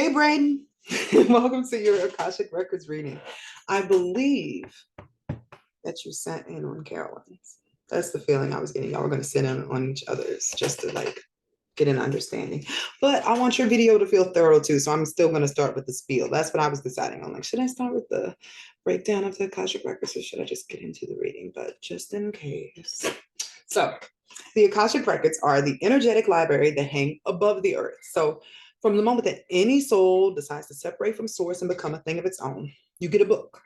Hey, Brayden. Welcome to your Akashic Records reading. I believe that you sat in on Carolyn's. That's the feeling I was getting. Y'all were going to sit in on each other's just to get an understanding. But I want your video to feel thorough too, so I'm still going to start with the spiel. That's what I was deciding on. Like, should I start with the breakdown of the Akashic Records or should I just get into the reading? But just in case. So, the Akashic Records are the energetic library that hang above the earth. So, from the moment that any soul decides to separate from source and become a thing of its own, you get a book.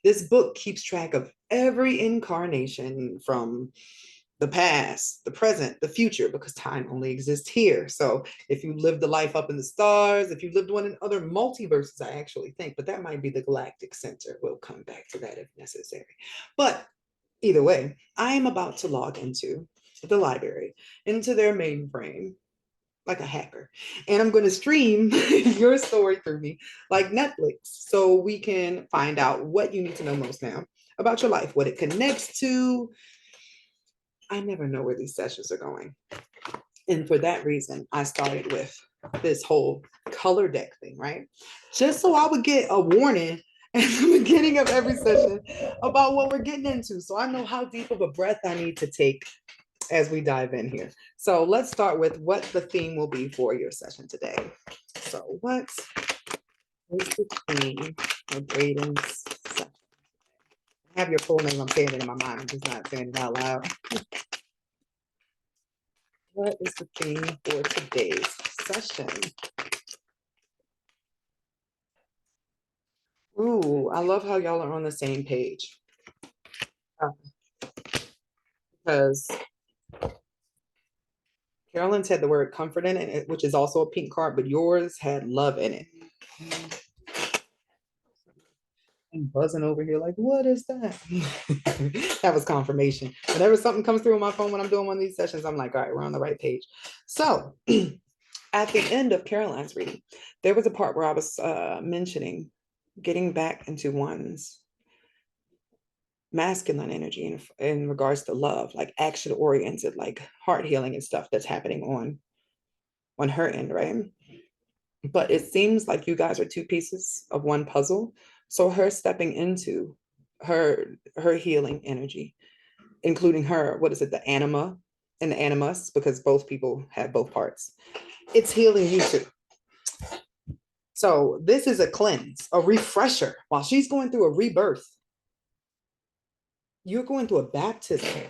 This book keeps track of every incarnation from the past, the present, the future, because time only exists here. So if you lived a life up in the stars, if you lived one in other multiverses, I actually think, but that might be the galactic center. We'll come back to that if necessary. But either way, I am about to log into the library, into their mainframe, like a hacker. And I'm going to stream your story through me like Netflix so we can find out what you need to know most now about your life, what it connects to. I never know where these sessions are going. And for that reason, I started with this whole color deck thing, right? Just so I would get a warning at the beginning of every session about what we're getting into. So I know how deep of a breath I need to take as we dive in here. So let's start with what the theme will be for your session today. So what is the theme of Brayden's session? I have your full name. I'm saying it in my mind. I'm just not saying it out loud. What is the theme for today's session? Ooh, I love how y'all are on the same page. Because Carolyn's had the word comfort in it, which is also a pink card, but yours had love in it. I'm buzzing over here like, what is that? That was confirmation. Whenever something comes through on my phone when I'm doing one of these sessions, I'm like, all right, we're on the right page. So at the end of Caroline's reading, there was a part where I was mentioning getting back into one's masculine energy in regards to love, like action oriented, like heart healing and stuff that's happening on her end, right? But it seems like you guys are two pieces of one puzzle. So her stepping into her healing energy, including her, what is it, the anima and the animus, because both people have both parts. It's healing you too. So this is a cleanse, a refresher. While she's going through a rebirth, you're going through a baptism.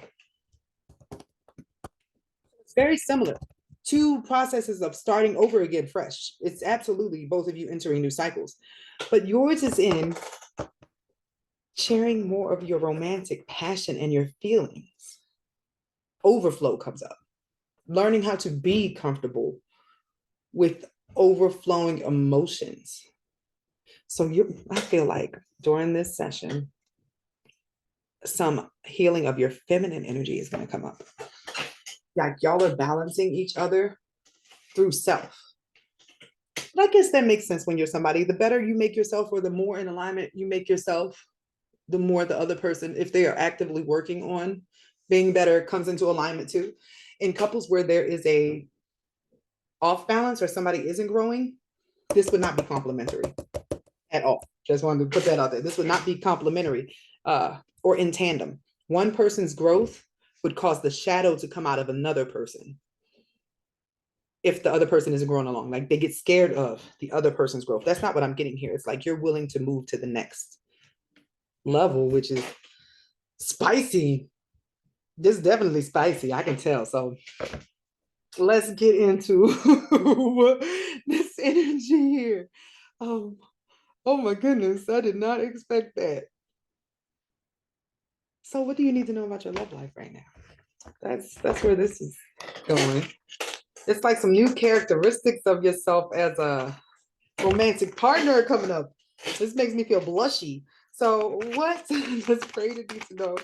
It's very similar. Two processes of starting over again fresh. It's absolutely both of you entering new cycles. But yours is in sharing more of your romantic passion and your feelings. Overflow comes up. Learning how to be comfortable with overflowing emotions. So I feel like during this session, some healing of your feminine energy is going to come up. Like y'all are balancing each other through self. But I guess that makes sense when you're somebody. The better you make yourself, or the more in alignment you make yourself, the more the other person, if they are actively working on being better, comes into alignment too. In couples where there is a off balance or somebody isn't growing, this would not be complementary at all. Just wanted to put that out there. This would not be complementary or in tandem. One person's growth would cause the shadow to come out of another person if the other person isn't growing along. Like they get scared of the other person's growth. That's not what I'm getting here. It's like you're willing to move to the next level, which is spicy. This is definitely spicy. I can tell. So let's get into this energy here. Oh my goodness. I did not expect that. So what do you need to know about your love life right now? That's where this is going. It's like some new characteristics of yourself as a romantic partner coming up. This makes me feel blushy. So what does Brayden need to know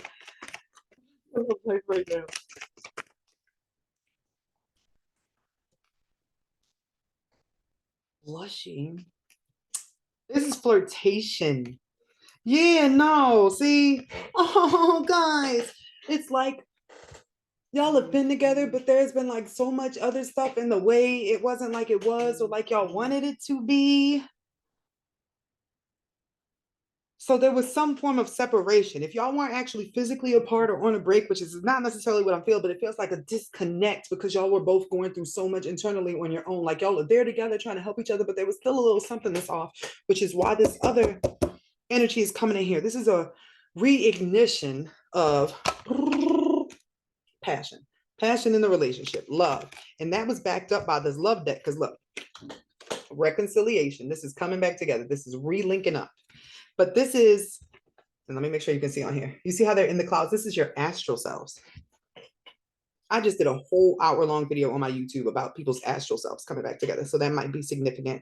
right now? Blushing. This is flirtation. Yeah, no, see? Oh, guys, it's like Y'all have been together, but there's been like so much other stuff in the way. It wasn't like it was or like y'all wanted it to be. So there was some form of separation. If y'all weren't actually physically apart or on a break, which is not necessarily what I'm feeling, but it feels like a disconnect because y'all were both going through so much internally on your own. Like y'all are there together trying to help each other, but there was still a little something that's off, which is why this other energy is coming in here. This is a reignition of passion, passion in the relationship, love. And that was backed up by this love deck because look, reconciliation. This is coming back together. This is relinking up. But this is, and let me make sure you can see on here. You see how they're in the clouds? This is your astral selves. I just did a whole hour-long video on my YouTube about people's astral selves coming back together. So that might be significant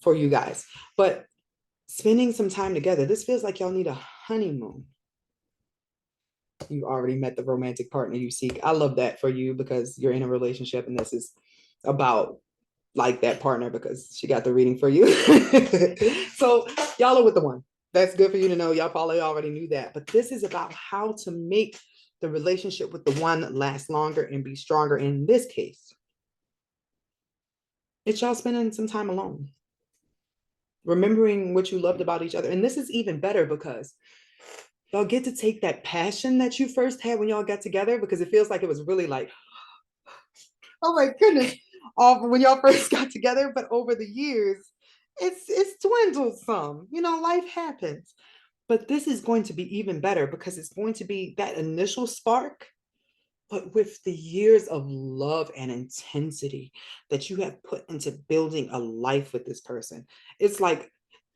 for you guys. But spending some time together, this feels like y'all need a honeymoon. You already met the romantic partner you seek. I love that for you because you're in a relationship and this is about like that partner because she got the reading for you. So y'all are with the one. That's good for you to know. Y'all probably already knew that. But this is about how to make the relationship with the one last longer and be stronger. In this case, it's y'all spending some time alone, remembering what you loved about each other. And this is even better because y'all get to take that passion that you first had when y'all got together, because it feels like it was really like, oh my goodness, all when y'all first got together. But over the years, it's dwindled some. You know, life happens. But this is going to be even better because it's going to be that initial spark, but with the years of love and intensity that you have put into building a life with this person. It's like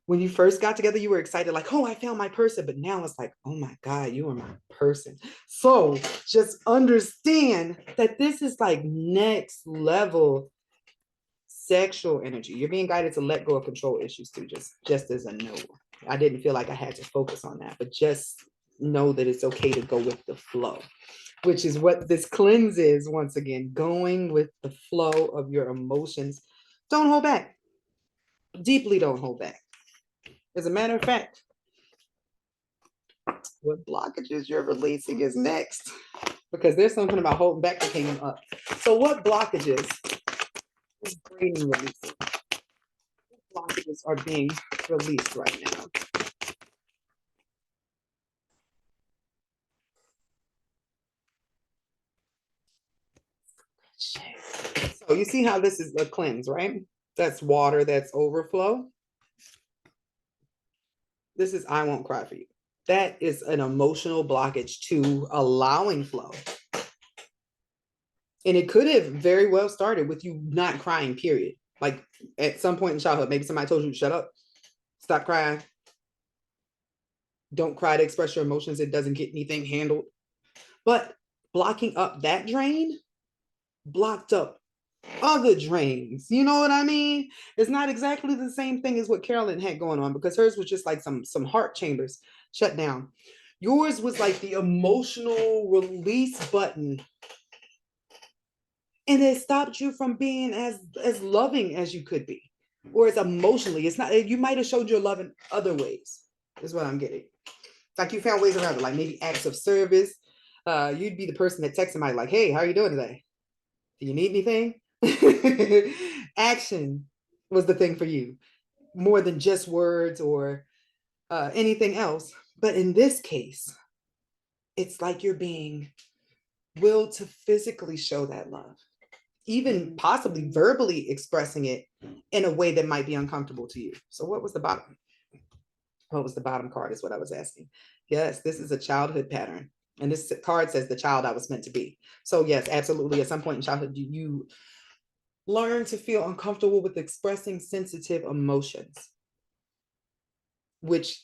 when you first got together, you were excited, like, oh, I found my person. But now it's like, oh my God, you are my person. So just understand that this is like next level sexual energy. You're being guided to let go of control issues too, just as a note. I didn't feel like I had to focus on that, but just know that it's okay to go with the flow, which is what this cleanse is. Once again, going with the flow of your emotions. Don't hold back. Deeply don't hold back. As a matter of fact, what blockages you're releasing is next, because there's something about holding back that came up. So what blockages is Brayden releasing? What blockages are being released right now? So you see how this is a cleanse, right? That's water, that's overflow. This is I won't cry for you. That is an emotional blockage to allowing flow. And it could have very well started with you not crying, period. Like at some point in childhood, maybe somebody told you to shut up, stop crying, don't cry to express your emotions. It doesn't get anything handled. But blocking up that drain blocked up other drains. You know what I mean? It's not exactly the same thing as what Carolyn had going on, because hers was just like some heart chambers shut down. Yours was like the emotional release button, and it stopped you from being as loving as you could be, or as emotionally. It's not, you might have showed your love in other ways, is what I'm getting. Like you found ways around it, like maybe acts of service. You'd be the person that texts somebody like, hey, how are you doing today? Do you need anything? Action was the thing for you, more than just words or anything else. But in this case, it's like you're being willed to physically show that love, even possibly verbally expressing it in a way that might be uncomfortable to you. So what was the bottom? What was the bottom card is what I was asking. Yes, this is a childhood pattern. And this card says the child I was meant to be. So yes, absolutely. At some point in childhood, you learn to feel uncomfortable with expressing sensitive emotions, which,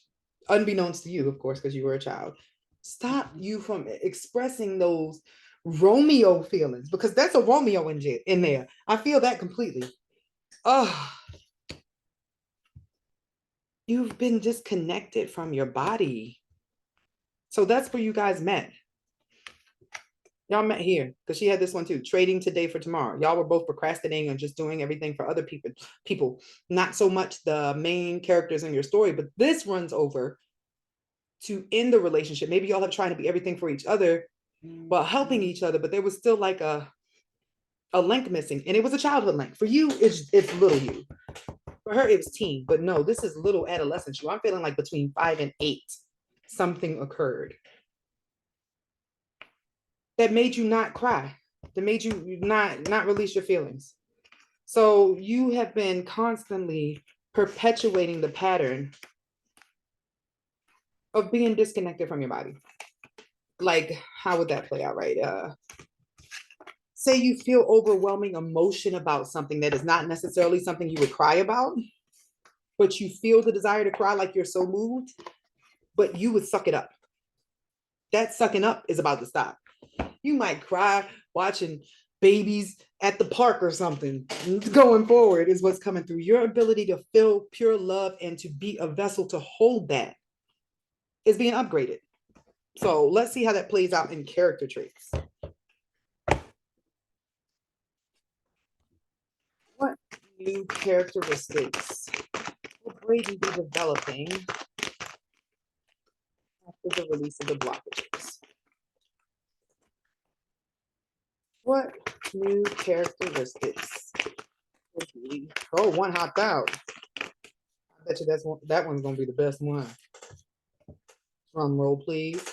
unbeknownst to you, of course, because you were a child, stop you from expressing those Romeo feelings, because that's a Romeo in there. I feel that completely. Oh, you've been disconnected from your body. So that's where you guys met. Y'all met here because she had this one too, trading today for tomorrow. Y'all were both procrastinating and just doing everything for other people, not so much the main characters in your story. But this runs over to end the relationship. Maybe y'all are trying to be everything for each other, well, helping each other, but there was still like a link missing, and it was a childhood link. For you, it's little you. For her, it was teen, but no, this is little adolescent you. I'm feeling like between 5 and 8, something occurred that made you not cry, that made you not release your feelings. So you have been constantly perpetuating the pattern of being disconnected from your body. Like, how would that play out, right? Say you feel overwhelming emotion about something that is not necessarily something you would cry about, but you feel the desire to cry, like you're so moved, but you would suck it up. That sucking up is about to stop. You might cry watching babies at the park or something. Going forward is what's coming through. Your ability to feel pure love and to be a vessel to hold that is being upgraded. So let's see how that plays out in character traits. What new characteristics will Brayden be developing after the release of the blockages? What new characteristics will be? Oh, one hopped out. I bet you that one's gonna be the best one. Drum roll, please.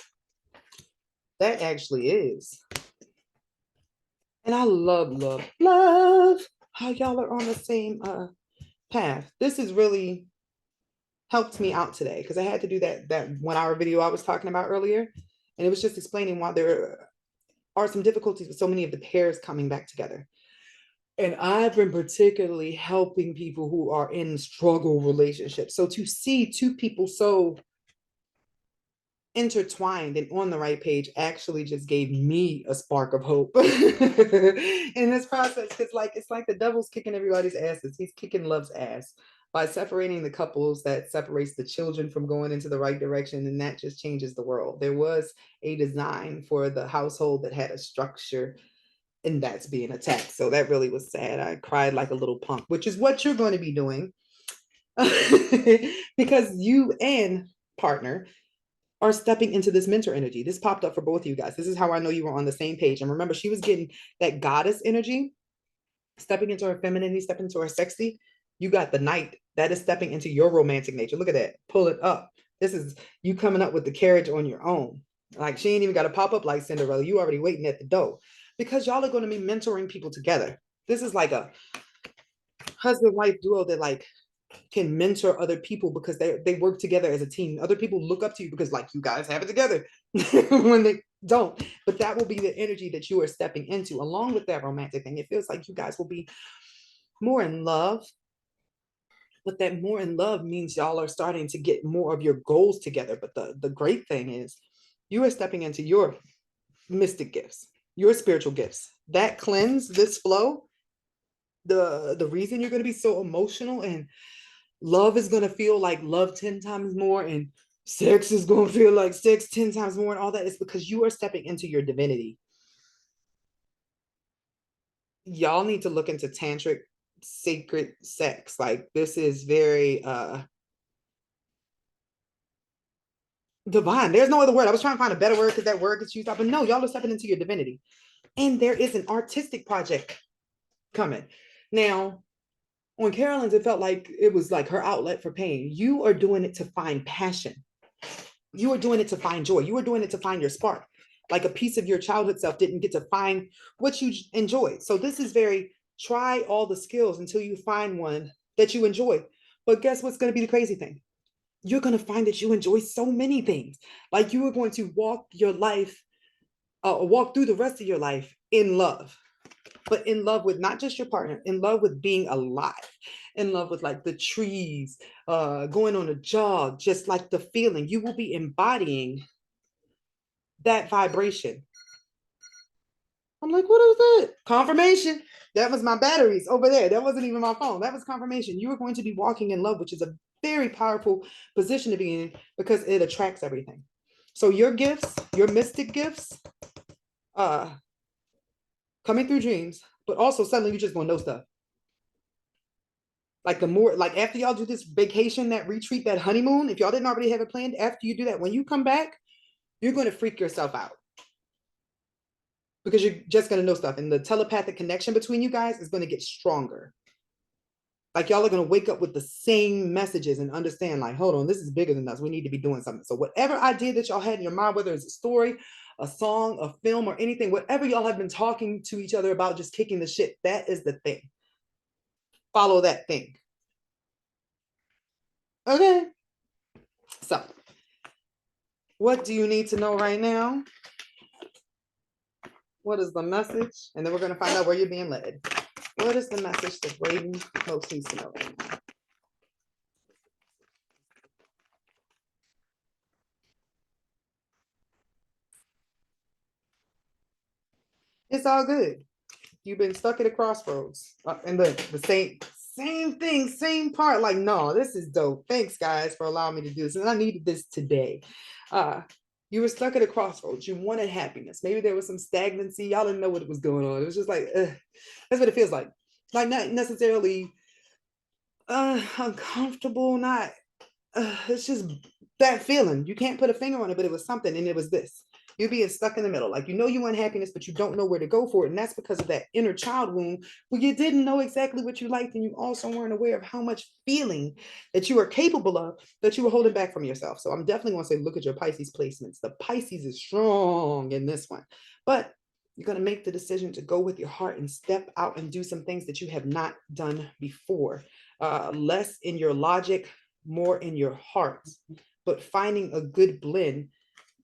That actually is. And I love how y'all are on the same path. This has really helped me out today because I had to do that 1 hour video I was talking about earlier. And it was just explaining why there are some difficulties with so many of the pairs coming back together. And I've been particularly helping people who are in struggle relationships. So to see two people so intertwined and on the right page actually just gave me a spark of hope in this process, because like it's like the devil's kicking everybody's asses. He's kicking love's ass by separating the couples. That separates the children from going into the right direction, and that just changes the world. There was a design for the household that had a structure, and that's being attacked. So that really was sad. I cried like a little punk, which is what you're going to be doing because you and partner are stepping into this mentor energy. This popped up for both of you guys. This is how I know you were on the same page. And remember, she was getting that goddess energy, stepping into her femininity, stepping into her sexy. You got the knight that is stepping into your romantic nature. Look at that. Pull it up. This is you coming up with the carriage on your own. Like she ain't even got to pop up like Cinderella. You already waiting at the door because y'all are going to be mentoring people together. This is like a husband-wife duo that like can mentor other people because they work together as a team. Other people look up to you because like you guys have it together when they don't. But that will be the energy that you are stepping into along with that romantic thing. It feels like you guys will be more in love. But that more in love means y'all are starting to get more of your goals together. But the great thing is you are stepping into your mystic gifts, your spiritual gifts. That cleanse, this flow, the reason you're going to be so emotional and love is going to feel like love 10 times more, and sex is going to feel like sex 10 times more, and all that is because you are stepping into your divinity. Y'all need to look into tantric sacred sex. Like this is very divine. There's no other word. I was trying to find a better word because that word gets used up, but no, y'all are stepping into your divinity. And there is an artistic project coming. Now, on Carolyn's, it felt like it was like her outlet for pain. You are doing it to find passion. You are doing it to find joy. You are doing it to find your spark. Like a piece of your childhood self didn't get to find what you enjoyed. So this is very try all the skills until you find one that you enjoy. But guess what's going to be the crazy thing? You're going to find that you enjoy so many things. Like you are going to walk your life, walk through the rest of your life in love, but in love with not just your partner, in love with being alive, in love with like the trees, going on a jog, just like the feeling. You will be embodying that vibration. I'm like, what is that? Confirmation. That was my batteries over there. That wasn't even my phone. That was confirmation. You are going to be walking in love, which is a very powerful position to be in because it attracts everything. So your gifts, your mystic gifts, coming through dreams, but also suddenly you're just gonna know stuff. Like the more, like after y'all do this vacation, that retreat, that honeymoon, if y'all didn't already have it planned, after you do that, when you come back, you're going to freak yourself out. because you're just going to know stuff. And the telepathic connection between you guys is going to get stronger. Like y'all are going to wake up with the same messages and understand, like, hold on, this is bigger than us. We need to be doing something. So whatever idea that y'all had in your mind, whether it's a story, a song, a film, or anything, whatever y'all have been talking to each other about, just kicking the shit, that is the thing. Follow that thing. Okay. So what do you need to know right now? What is the message? And then we're going to find out where you're being led. What is the message that Brayden most needs to know right now? It's all good. You've been stuck at a crossroads. And the same thing, same part. Like, no, this is dope. Thanks, guys, for allowing me to do this. And I needed this today. You were stuck at a crossroads. You wanted happiness. Maybe there was some stagnancy. Y'all didn't know what was going on. It was just like, that's what it feels like. Like, not necessarily uncomfortable, not, it's just that feeling. You can't put a finger on it, but it was something, and it was this. You're being stuck in the middle. Like, you know you want happiness, but you don't know where to go for it. And that's because of that inner child wound where you didn't know exactly what you liked, and you also weren't aware of how much feeling that you are capable of that you were holding back from yourself. So I'm definitely going to say, look at your Pisces placements. The Pisces is strong in this one. But you're going to make the decision to go with your heart and step out and do some things that you have not done before. Less in your logic, more in your heart, but finding a good blend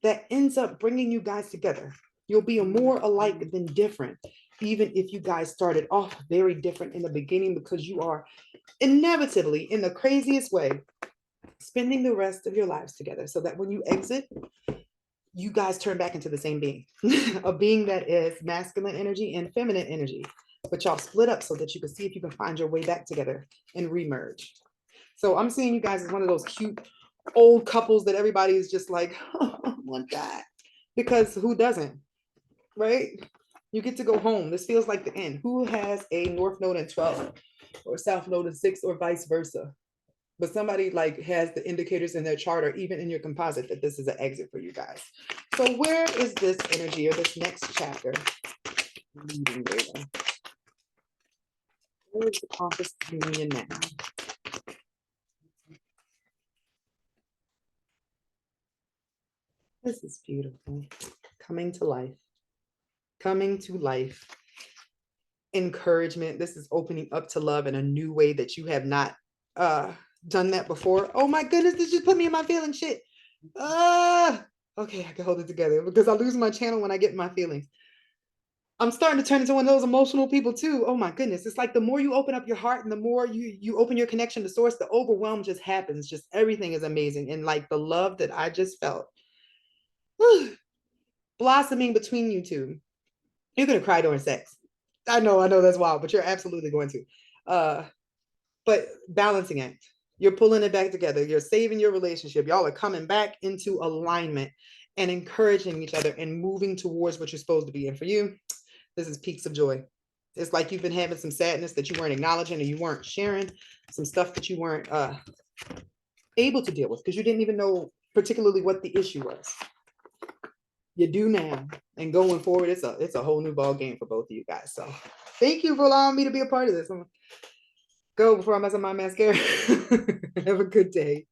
that ends up bringing you guys together. You'll be more alike than different, even if you guys started off very different in the beginning, because you are inevitably, in the craziest way, spending the rest of your lives together, so that when you exit, you guys turn back into the same being, a being that is masculine energy and feminine energy, but y'all split up so that you can see if you can find your way back together and remerge. So I'm seeing you guys as one of those cute old couples that everybody is just like, oh, I want that. Because who doesn't, right? You get to go home. This feels like the end. Who has a North Node in 12 or South Node in 6 or vice versa? But somebody like has the indicators in their chart or even in your composite that this is an exit for you guys. So where is this energy or this next chapter leading you? Where is the compass union now? This is beautiful. Coming to life. Coming to life. Encouragement. This is opening up to love in a new way that you have not done that before. Oh my goodness, this just put me in my feeling shit. Okay, I can hold it together because I lose my channel when I get my feelings. I'm starting to turn into one of those emotional people too. Oh my goodness. It's like the more you open up your heart and the more you open your connection to source, the overwhelm just happens. Just everything is amazing. And like the love that I just felt blossoming between you two. You're gonna cry during sex. I know that's wild, but you're absolutely going to. But balancing it. You're pulling it back together. You're saving your relationship. Y'all are coming back into alignment and encouraging each other and moving towards what you're supposed to be. And for you, this is peaks of joy. It's like you've been having some sadness that you weren't acknowledging, or you weren't sharing, some stuff that you weren't able to deal with because you didn't even know particularly what the issue was. You do now, and going forward, it's a whole new ball game for both of you guys. So thank you for allowing me to be a part of this. I'm gonna go before I mess up my mascara. Have a good day.